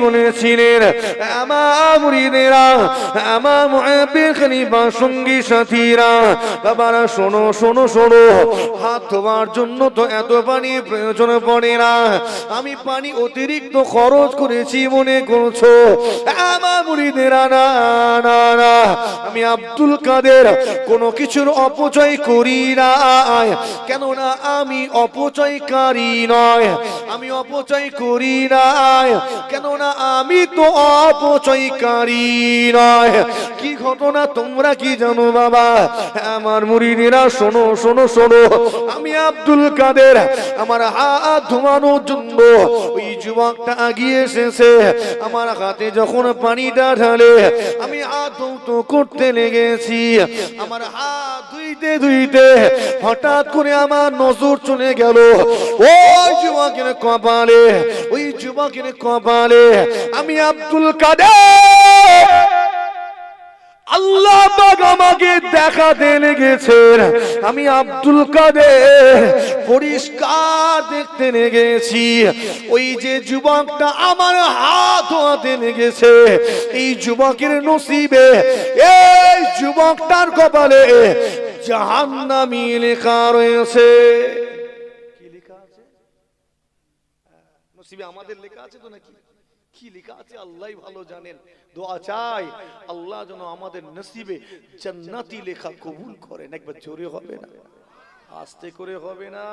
বলেছিলেন, আমার মুরিদেরা, আমার মুহিব্বিন খলিফা সঙ্গী সাথীরা, বাবারা শোনো শোনো শোনো, হাত ধোয়ার জন্য তো এত পানি প্রয়োজন পড়ে না। আমি পানি অতিরিক্ত খরচ করেছি মনে করছো? আমার মুরিদেরা, না না না, আমি আব্দুল কাদের কোনো কিছুর অপচয় করি না। কেননা আমি অপচয়কারী নয়, আমি অপচয় করি না, কেননা আমি তো অপচয়কারী নয়। কি ঘটনা তোমরা কি জানো বাবা? আমার মুরিদেরা শোনো শোনো শোনো, আমি আব্দুল কাদের আমার হাত ধোয়ানোর জন্য ওই যুবকটা এগিয়ে এসেছে, আমার হাতে যখন পানিটা ঢালে আমি হাত ধৌত করতে লেগেছি। আমার হাত ধুইতে ধুইতে হঠাৎ করে আমার নজর চলে গেল ওই যুবকের কপালে, ওই যুবকের কপালে। আমি আব্দুল কাদের, আল্লাহ পাক আমাকে দেখাতে লেগেছেন, আমি আব্দুল কাদের পরিষ্কার দেখতে লেগেছি। ওই যে যুবকটা আমার হাত ধোয়াতে লেগেছে, এই যুবকের নসিবে, এই যুবকটার কপালে জাহান্নামী লেখা রয়েছে। কি লেখা আছে? নসিবে আমাদের লেখা আছে তো নাকি? কি লেখা আছে আল্লাহই ভালো জানেন। দোয়া চাই আল্লাহ যেন আমাদের নসিবে জান্নাতি লেখা কবুল করেন। একবার জোরে হবে না, আস্তে করে হবে না।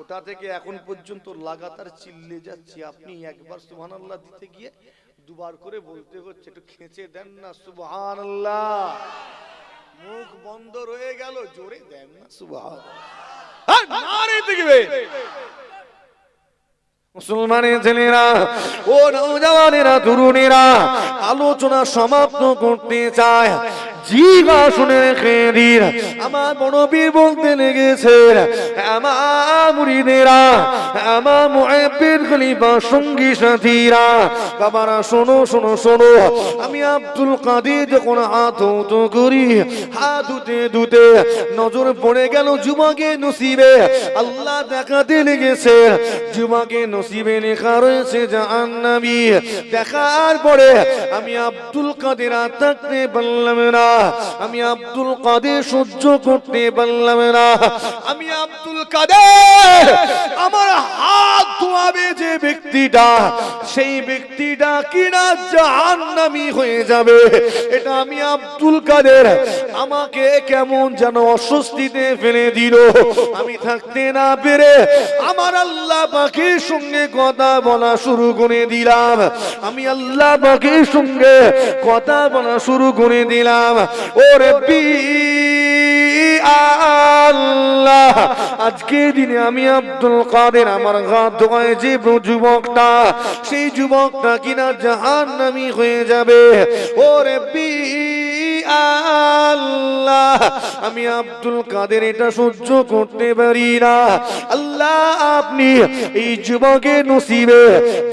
ওটা থেকে এখন পর্যন্ত লাগাতার চিল্লে যাচ্ছি, আপনি একবার সুবহানাল্লাহ দিতে গিয়ে দুবার করে বলতে হচ্ছে। একটু খেঁচে দেন না সুবহানাল্লাহ। মুখ বন্ধ রয়ে গেল, জোরে দেন না সুবহানাল্লাহ। নারে দেখবে মুসলমানের ছেলেরা, ও নওজওয়ানেরা, তরুণেরা, আলোচনা সমাপ্ত করতে চায়। জিগা শুনে রেখে দিন, আমার বড় পীর বলতে লেগেছেন, আমার মুরিদেরা, আমার মুহিব্বিন খলিফা সঙ্গী সাথীরা, বাবারা শোনো শোনো শোনো, আমি আব্দুল কাদের যখন হাত ধৌত করি, হাত ধুতে ধুতে নজর পড়ে গেল যুবকের নসিবে। আল্লাহ দেখাতে লেগেছে যুবকের নসিবে লেখা রয়েছে জাহান্নামী। দেখার পরে আমি আব্দুল কাদের আর থাকতে পারলাম না, আমি আব্দুল কাদের সহ্য করতে পারলাম না। আমি আব্দুল কাদের আমার হাত ধোয়াবে যে ব্যক্তিটা, সেই ব্যক্তিটা কিনা জাহান্নামী হয়ে যাবে, এটা আমি আব্দুল কাদের আমাকে কেমন যেন অস্বস্তিতে ফেলে দিল। আমি থাকতে না পেরে আমার আল্লাহ পাকের সঙ্গে কথা বলা শুরু করে দিলাম, আমি আল্লাহ পাকের সঙ্গে কথা বলা শুরু করে দিলাম। ওরে আল্লাহ, আজকে দিনে আমি আব্দুল কাদের আমার হাত ধোয়ায় যে যুবকটা, সেই যুবকটা কিনা জাহান্নামী হয়ে যাবে। ওরে আল্লাহ, আমি আব্দুল কাদের এটা সহ্য করতে পারি না। আল্লাহ আপনি এই যুবকের নসিবে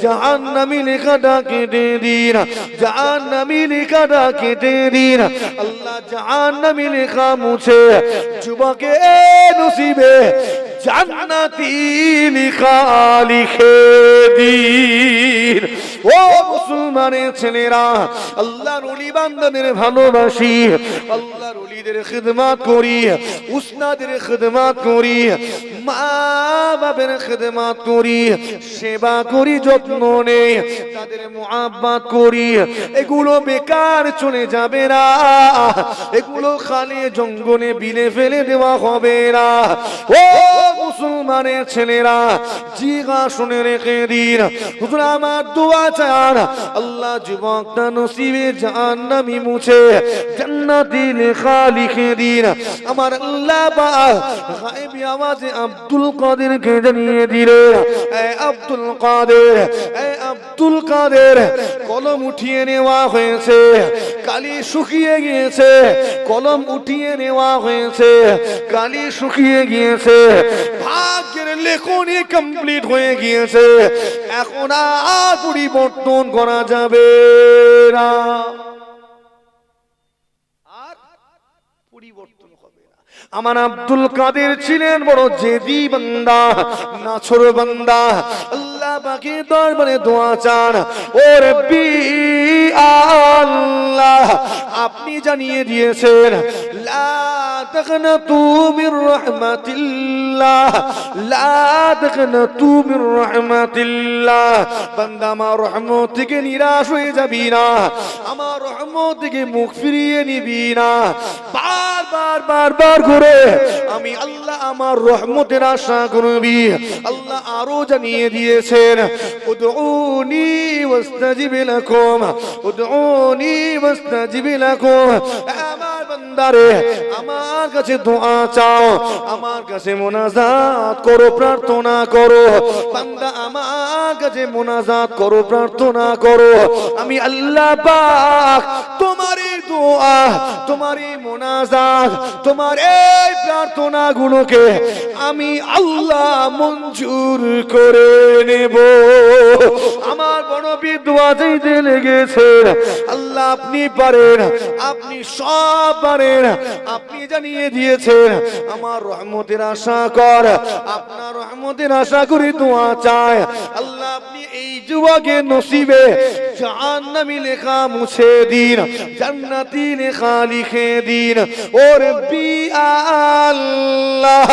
জাহান্নামী লেখাটা কেটে দিন, জাহান্নামী লেখাটা কেটে দিন। আল্লাহ জাহান্নামী লেখা মুছে যুবকের নসিবে জান্নাতি লেখা লিখে দিন। ও মুসলমানের ছেলেরা, আল্লাহর ওলি বান্দাদের ভালোবাসি, আল্লাহর ওলিদের খিদমত করি, উস্তাদের খিদমত করি, মা বাবার খিদমত করি, সেবা করি, যত্ন নেই, তাদের মুহাব্বত করি। এগুলো বেকার চলে যাবে না, এগুলো খালি জঙ্গলে বিলে ফেলে দেওয়া হবে না। ও মুসলমানের ছেলেরা, জিগা শুনে রেখে দিন, হুজুর আমার দোয়া চান আল্লাহ যুবকটা নসিবে জাহান্নামী মুছে জান্নাতি লেখা লিখে দিন। আমার আল্লাহ পাক গায়েবী আওয়াজে আব্দুল কাদেরকে জানিয়ে দিলেন, এ আব্দুল কাদের, এ আব্দুল কাদের, কলম উঠিয়ে নেওয়া হয়েছে, কালি শুকিয়ে গিয়েছে, কলম উঠিয়ে নেওয়া হয়েছে, কালি শুকিয়ে গিয়েছে, ভাগ্যের লেখনী কমপ্লিট হয়ে গিয়েছে, এখন আর পরিবর্তন করা যাবে না, আর পরিবর্তন হবে না। আমার আব্দুল কাদের ছিলেন বড় জেদি বান্দা, নাছর বান্দা। আল্লাহ পাকে দরবারে দোয়া চান, ও রব্বি আল্লাহ, আপনি জানিয়ে দিয়েছেন লা তাকনাতু মির রাহমাতিল্লাহ, লা তাকনাতু মির রাহমাতিল্লাহ। বান্দা আমার রহমত থেকে নিরাশ হয়ে যাবি না, আমার রহমত থেকে মুখ ফিরিয়ে নিবি না। বারবার বারবার করে আমি আল্লাহ আমার রহমতের আশা করবি। আল্লাহ আরো জানিয়ে দিয়েছেন, উদউনি ওয়াস্তাজিব লাকুম, উদউনি ওয়াস্তাজিব লাকুম। আমার বান্দারে, আমার কাছে দোয়া চাও, আমার কাছে মোনাজাত করো, প্রার্থনা করো। বান্দা আমার কাছে মোনাজাত করো, প্রার্থনা করো। আমি আল্লাহ পাক তোমার এই দোয়া, তোমার এই মোনাজাত, তোমার এই প্রার্থনা গুলোকে আমি আল্লাহ মঞ্জুর করে নেব। আমার বড় বিদোয়া চাইতে লেগেছে। আল্লাহ আপনি পারেন, আপনি সব পারেন। আপনি জানিয়ে দিয়েছেন আমার রহমতের আশা কর, আপনার রহমতের আশা করে দোয়া চায়। আল্লাহ আপনি এই যুবকের নসিবে জাহান্নামী লেখা মুছে দিন, জান্নাতি লেখা লিখে দিন। ও রব্বি আল্লাহ,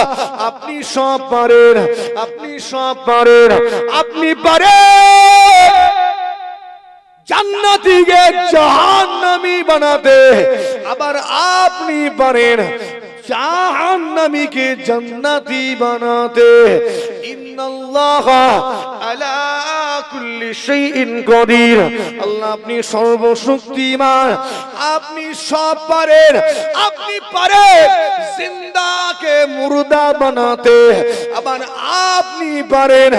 আপনি সব পারেন, আপনি সব পারেন, আপনি পারেন জান্নাতীকে জাহান্নামী বানাতে, আবার আপনি পারেন জাহান্নামীকে জান্নাতি বানাতে। ইন্নাল্লাহ আলা কুল্লি শাইইন কাদির। আল্লাহ আপনি সর্বশক্তিমান, আপনি সব পারেন। আপনি পারেন জিন্দাকে মুর্দা বানাতে, আবার আপনি পারেন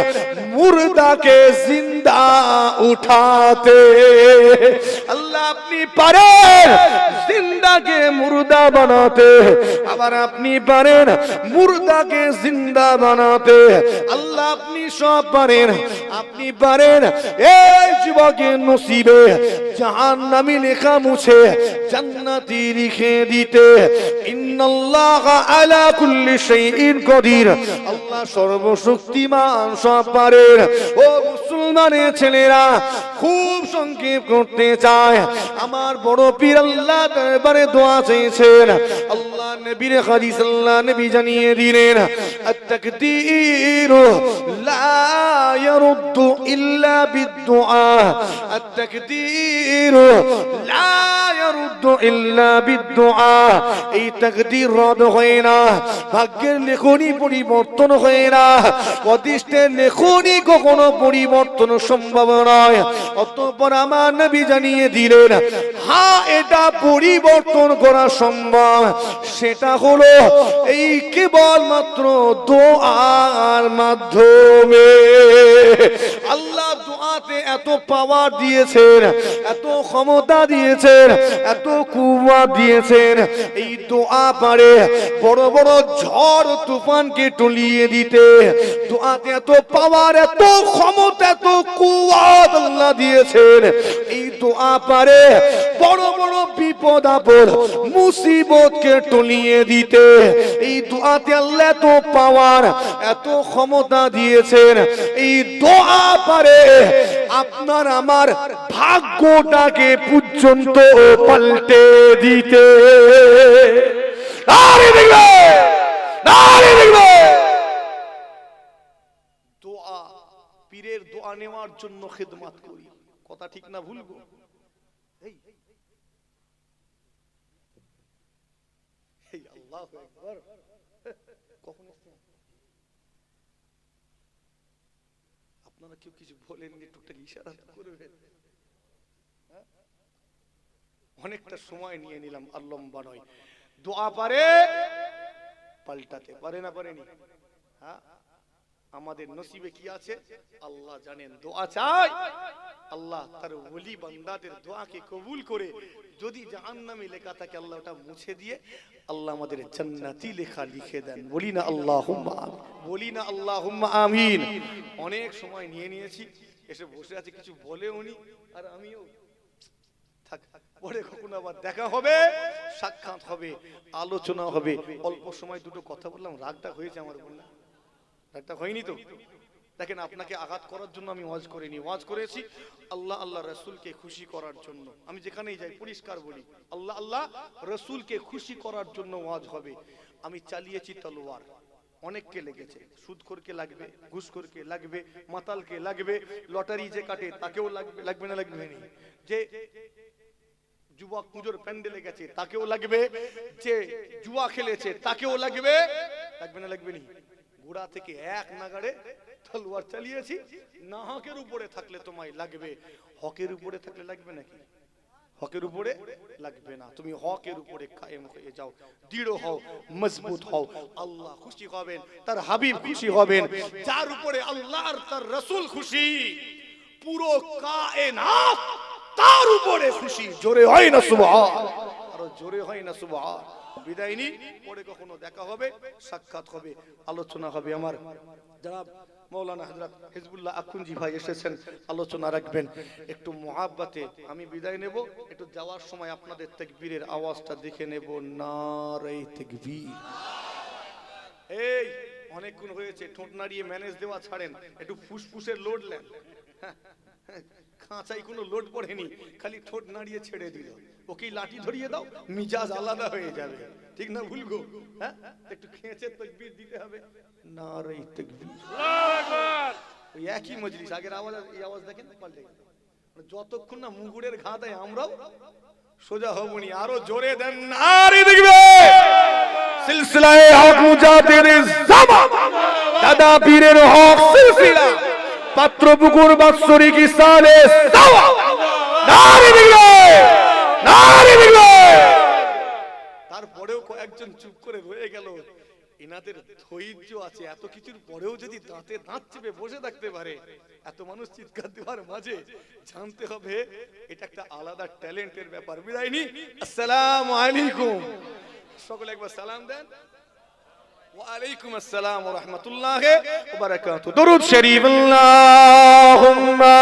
মুর্দাকে জিন্দা উঠাতে। আল্লাহ আপনি পারেন জিন্দাকে মুর্দা বানাতে, আবার আপনি পারেন মুর্দাকে জিন্দা বানাতে। আল্লাহ আপনি সব পারেন, আপনি পারেন এই যুবকের নসিবে জাহান্নামী লেখা মুছে জান্নাতি লিখে দিতে। ইন্নাল্লাহ আলা কুল্লি শাইইন কাদির। আল্লাহ সর্বশক্তিমান, সব পারেন। ও মুসলমানের ছেলেরা, খুব সংক্ষেপ করতে চায়, আমার বড় পীর আল্লাহ দরবারে দোয়া চেয়েছেন। আল্লাহ নবীর হাদিস আল্লাহ নবী জানিয়ে দিলেন, আত-তাকদীর লা ইয়ারুদ্দু ইল্লা বিদ-দুআ, আত-তাকদীর লা ইয়ারুদ্দু ইল্লা বিদ-দুআ। এই তাকদীর রদ হয় না, ভাগ্যের লেখনী পরিবর্তন হয় না, অদৃষ্টের লেখনী কখনো পরিবর্তন সম্ভব নয়। অতঃপর আমার নবী জানিয়ে দিলেন, হ্যাঁ এটা পরিবর্তন করা সম্ভব, সেটা হলো এই কেবলমাত্র দোয়ার মাধ্যমে। আল্লাহ দোয়াতে এত পাওয়ার দিয়েছেন, এত ক্ষমতা দিয়েছেন, এত কুওয়াত দিয়েছেন। এই দোয়া পারে বড় বড় ঝড় তুফানকে টলিয়ে দিতে। দোয়াতে এত পাওয়ার, এত ক্ষমতা, এত কুওয়াত আল্লাহ দিয়েছেন। এই দোয়া পারে বড় বড় বিপদ আপদ মুসিবতকে টলিয়ে দিতে। এই দোয়াতে আল্লাহ এত পাওয়ার, এত ক্ষমতা দিয়েছেন। এই দোয়া পারে আপনার আমার ভাগ্যটাকে পর্যন্ত পাল্টে দিতে। নারে দেখবে, নারে দেখবে। দোয়া, পীরের দোয়া নেওয়ার জন্য খিদমত করি। কথা ঠিক না ভুল গো? এই আল্লাহু আকবার। কখন আপনারা কেউ কিছু বলেন, টুকটাক ইশারা করবেন। অনেকটা সময় নিয়ে নিলাম, আর লম্বা নয়। দোয়া পারে পাল্টাতে, পারে না পারেনি? হ্যাঁ, আমাদের নসিবে কি আছে আল্লাহ জানেন। দোয়া চাই, আল্লাহ তার ওলি বান্দাদের দোয়াকে কবুল করে যদি জাহান্নামী লেখা থাকে আল্লাহ ওটা মুছে দিয়ে আল্লাহ আমাদের জান্নাতি লেখা লিখে দেন। বলি না আল্লাহুম্মা আমিন, বলি না আল্লাহুম্মা আমিন। অনেক সময় নিয়ে নিয়েছি, এসে বসে আছে, কিছু বলে উনি আর আমিও থাক, পরে কখনো আবার দেখা হবে, সাক্ষাৎ হবে, আলোচনা হবে। অল্প সময় দুটো কথা বললাম, রাগটা হয়েছে আমার, বললাম রাগটা হয়নি তো? দেখেন, আপনাকে আঘাত করার জন্য আমি ওয়াজ করিনি, ওয়াজ করেছি আল্লাহ আল্লাহ রসুলকে খুশি করার জন্য। আমি যেখানেই যাই পরিষ্কার বলি, আল্লাহ আল্লাহ রসুলকে খুশি করার জন্য ওয়াজ হবে। আমি চালিয়েছি তলোয়ার, অনেককে লেগেছে, সুদখোরকে লাগবে, ঘুষখোরকে লাগবে, মাতালকে লাগবে, লটারি যে কাটে তাকেও লাগবে, লাগবে না লাগবে না, যে যুবক পুজোর প্যান্ডেলে গেছে তাকেও লাগবে, যে জুয়া খেলেছে তাকেও লাগবে, লাগবে না লাগবে না। গোড়া থেকে এক নাগাড়ে তলোয়ার চালিয়েছি। না হকের উপরে থাকলে তোমায় লাগবে, হকের উপরে থাকলে লাগবে নাকি? হকের উপরে লাগবে না। তুমি হকের উপরে কায়েম হয়ে যাও, দৃঢ় হও, মজবুত হও। আল্লাহ খুশি হবেন, তার হাবিব খুশি হবেন। যার উপরে আল্লাহ আর তার রাসূল খুশি, পুরো কায়নাত তার উপরে খুশি। জোরে হয় না সুবহান, আরো জোরে হয় না সুবহান। বিদায় নি, পরে কখনো দেখা হবে, সাক্ষাৎ হবে, আলোচনা হবে। আমার যারা মৌলানা হযরত হিজবুল্লাহ আখুনজি ভাই এসেছেন, আলোচনা রাখবেন। একটু মুহাব্বতে আমি বিদায় নেব। একটু যাওয়ার সময় আপনাদের তাকবীরের আওয়াজটা দেখে নেব, নারে তাকবীর। এই অনেকক্ষণ হয়েছে, ঠোঁট নাড়িয়ে ম্যানেজ দেওয়া ছাড়েন, একটু ফুসফুসের লোড নেন। খাঁচাই কোনো লোড পড়েনি, খালি ঠোঁট নাড়িয়ে ছেড়ে দিল। ওকেই লাঠি ধরিয়ে দাও, মিজাজ আলাদা হয়ে যাবে, ঠিক না ভুল গো? হ্যাঁ, একটু খেঁচে তাকবীর দিতে হবে, নারে তাকবীর, আল্লাহু আকবার। ওই একই মজলিস, আগের আওয়াজ এই আওয়াজ দেখেন পাল্টে গেল। যতক্ষণ না মুগুরের ঘা দেয় আমরাও সোজা হবনি। আরো জোরে দেন, নারে তাকবীর। সিলসিলায়ে হক মুজাহিদের জামান, দাদা পীরের হক সিলসিলা, পাত্রপুকুর বাৎসরিক ইসালে সাওয়া, নারে তাকবীর, নারে তাকবীর। তারপরেও কয়েকজন চুপ করে রয়ে গেল। এনাদের ধৈর্য আছে, এত কিছুর পরেও যদি দাঁতে দাঁত চেপে বসে থাকতে পারে, এত মানুষ চিৎকার দেওয়ার মাঝে, জানতে হবে এটা একটা আলাদা ট্যালেন্টের ব্যাপার। বিদায় নি, আসসালামু আলাইকুম। সকলে একবার সালাম দেন। ওয়া আলাইকুম আসসালাম ওয়া রাহমাতুল্লাহি ওয়া বারাকাতুহু। দরুদ শরীফ, আল্লাহুম্মা